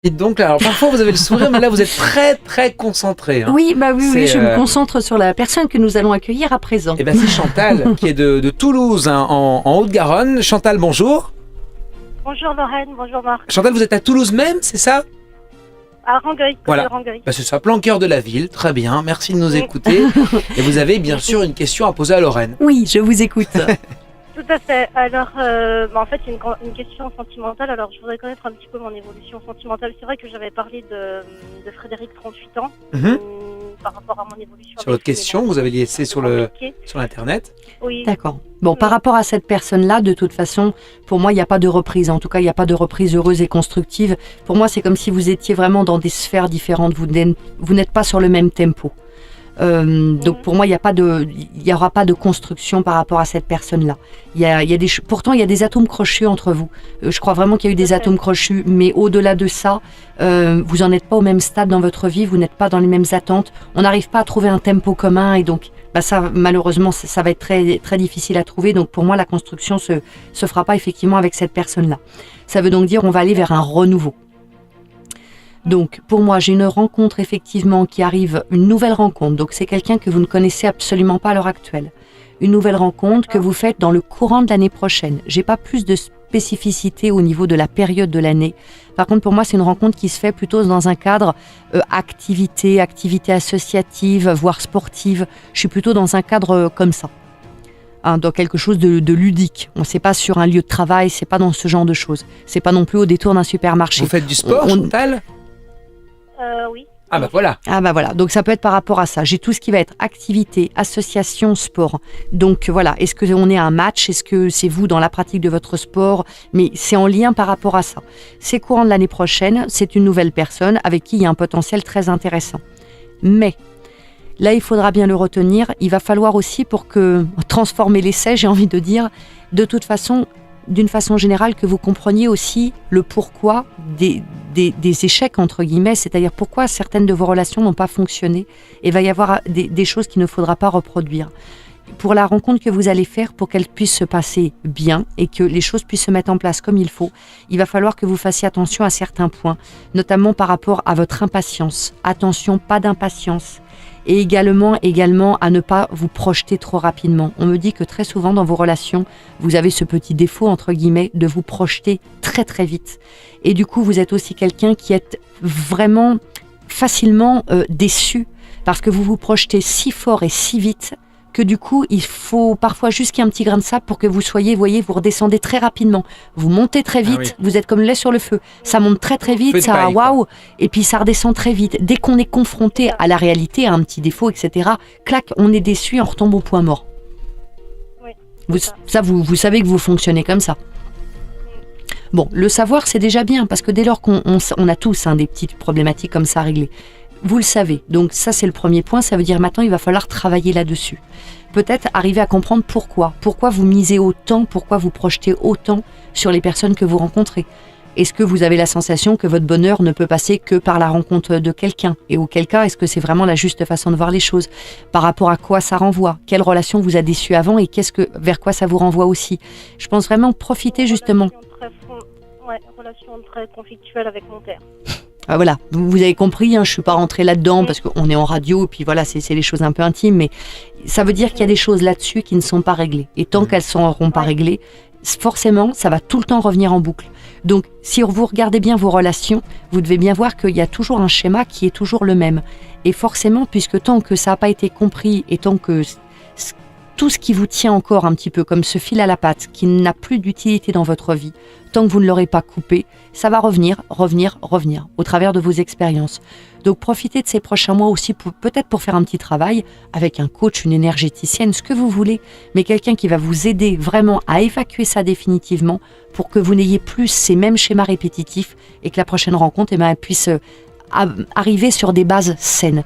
Dites donc, alors parfois vous avez le sourire, mais là vous êtes très très concentré. Oui, oui, je me concentre sur la personne que nous allons accueillir à présent. Et bien c'est Chantal qui est de Toulouse, hein, en Haute-Garonne. Chantal, bonjour. Bonjour Lorraine, bonjour Marc. Chantal, vous êtes à Toulouse même, c'est ça? À Rangueil, voilà. Rangueil. C'est ça, plein cœur de la ville, très bien, merci de nous écouter. Et vous avez bien sûr une question à poser à Lorraine. Oui, je vous écoute. Tout à fait. Alors, en fait, c'est une question sentimentale. Alors, je voudrais connaître un petit peu mon évolution sentimentale. C'est vrai que j'avais parlé de Frédéric, 38 ans, par rapport à mon évolution. Sur votre question, vous avez laissé sur l'internet. Oui. D'accord. Bon, par rapport à cette personne-là, de toute façon, pour moi, il n'y a pas de reprise. En tout cas, il n'y a pas de reprise heureuse et constructive. Pour moi, c'est comme si vous étiez vraiment dans des sphères différentes. Vous n'êtes pas sur le même tempo. Donc pour moi, il y aura pas de construction par rapport à cette personne-là. Pourtant, il y a des atomes crochus entre vous. Je crois vraiment qu'il y a eu des atomes crochus, mais au-delà de ça, vous n'en êtes pas au même stade dans votre vie, vous n'êtes pas dans les mêmes attentes. On n'arrive pas à trouver un tempo commun et donc, ça, malheureusement, ça va être très, très difficile à trouver. Donc pour moi, la construction se fera pas effectivement avec cette personne-là. Ça veut donc dire on va aller vers un renouveau. Donc, pour moi, j'ai une rencontre effectivement qui arrive, une nouvelle rencontre. Donc, c'est quelqu'un que vous ne connaissez absolument pas à l'heure actuelle. Une nouvelle rencontre que vous faites dans le courant de l'année prochaine. J'ai pas plus de spécificité au niveau de la période de l'année. Par contre, pour moi, c'est une rencontre qui se fait plutôt dans un cadre activité associative, voire sportive. Je suis plutôt dans un cadre comme ça. Dans quelque chose de ludique. On ne sait pas sur un lieu de travail, c'est pas dans ce genre de choses. C'est pas non plus au détour d'un supermarché. Vous faites du sport, Chantal ? Oui. Ah voilà. Donc ça peut être par rapport à ça. J'ai tout ce qui va être activité, association, sport. Donc voilà, est-ce que on est à un match? Est-ce que c'est vous dans la pratique de votre sport? Mais c'est en lien par rapport à ça. C'est courant de l'année prochaine, c'est une nouvelle personne avec qui il y a un potentiel très intéressant. Mais là, il faudra bien le retenir. Il va falloir aussi, pour transformer l'essai, j'ai envie de dire, de toute façon, d'une façon générale, que vous compreniez aussi le pourquoi des échecs, entre guillemets, c'est-à-dire pourquoi certaines de vos relations n'ont pas fonctionné. Et il va y avoir des choses qu'il ne faudra pas reproduire. Pour la rencontre que vous allez faire, pour qu'elle puisse se passer bien et que les choses puissent se mettre en place comme il faut, il va falloir que vous fassiez attention à certains points, notamment par rapport à votre impatience. Attention, pas d'impatience. Et également à ne pas vous projeter trop rapidement. On me dit que très souvent dans vos relations, vous avez ce petit défaut, entre guillemets, de vous projeter très très vite. Et du coup, vous êtes aussi quelqu'un qui est vraiment facilement déçu parce que vous vous projetez si fort et si vite que du coup, il faut parfois juste qu'il y ait un petit grain de sable pour que vous soyez, voyez, vous redescendez très rapidement. Vous montez très vite, Vous êtes comme le lait sur le feu. Ça monte très très vite, ça waouh, et puis ça redescend très vite. Dès qu'on est confronté à la réalité, à un petit défaut, etc., clac, on est déçu et on retombe au point mort. Oui, vous savez que vous fonctionnez comme ça. Bon, le savoir, c'est déjà bien, parce que dès lors qu'on a tous des petites problématiques comme ça à régler, vous le savez. Donc ça, c'est le premier point. Ça veut dire maintenant, il va falloir travailler là-dessus. Peut-être arriver à comprendre pourquoi. Pourquoi vous misez autant, pourquoi vous projetez autant sur les personnes que vous rencontrez. Est-ce que vous avez la sensation que votre bonheur ne peut passer que par la rencontre de quelqu'un? Et auquel cas, est-ce que c'est vraiment la juste façon de voir les choses? Par rapport à quoi ça renvoie? Quelle relation vous a déçu avant et vers quoi ça vous renvoie aussi? Je pense vraiment profiter justement. Relation très conflictuelle avec mon père. Voilà, vous avez compris, je ne suis pas rentrée là-dedans parce qu'on est en radio et puis voilà, c'est des choses un peu intimes, mais ça veut dire qu'il y a des choses là-dessus qui ne sont pas réglées. Et tant qu'elles ne seront pas réglées, forcément, ça va tout le temps revenir en boucle. Donc, si vous regardez bien vos relations, vous devez bien voir qu'il y a toujours un schéma qui est toujours le même. Et forcément, puisque tant que ça n'a pas été compris et tant que tout ce qui vous tient encore un petit peu comme ce fil à la patte, qui n'a plus d'utilité dans votre vie, tant que vous ne l'aurez pas coupé, ça va revenir, au travers de vos expériences. Donc profitez de ces prochains mois aussi, peut-être pour faire un petit travail avec un coach, une énergéticienne, ce que vous voulez, mais quelqu'un qui va vous aider vraiment à évacuer ça définitivement pour que vous n'ayez plus ces mêmes schémas répétitifs et que la prochaine rencontre elle puisse arriver sur des bases saines.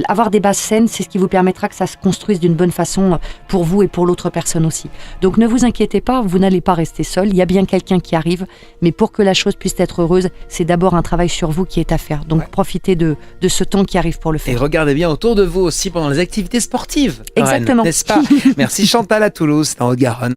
Avoir des bases saines, c'est ce qui vous permettra que ça se construise d'une bonne façon pour vous et pour l'autre personne aussi. Donc ne vous inquiétez pas, vous n'allez pas rester seul, il y a bien quelqu'un qui arrive, mais pour que la chose puisse être heureuse, c'est d'abord un travail sur vous qui est à faire. Donc profitez de ce temps qui arrive pour le faire. Et regardez bien autour de vous aussi pendant les activités sportives. Exactement. Lorraine, n'est-ce pas? Merci Chantal à Toulouse, c'est en Haute-Garonne.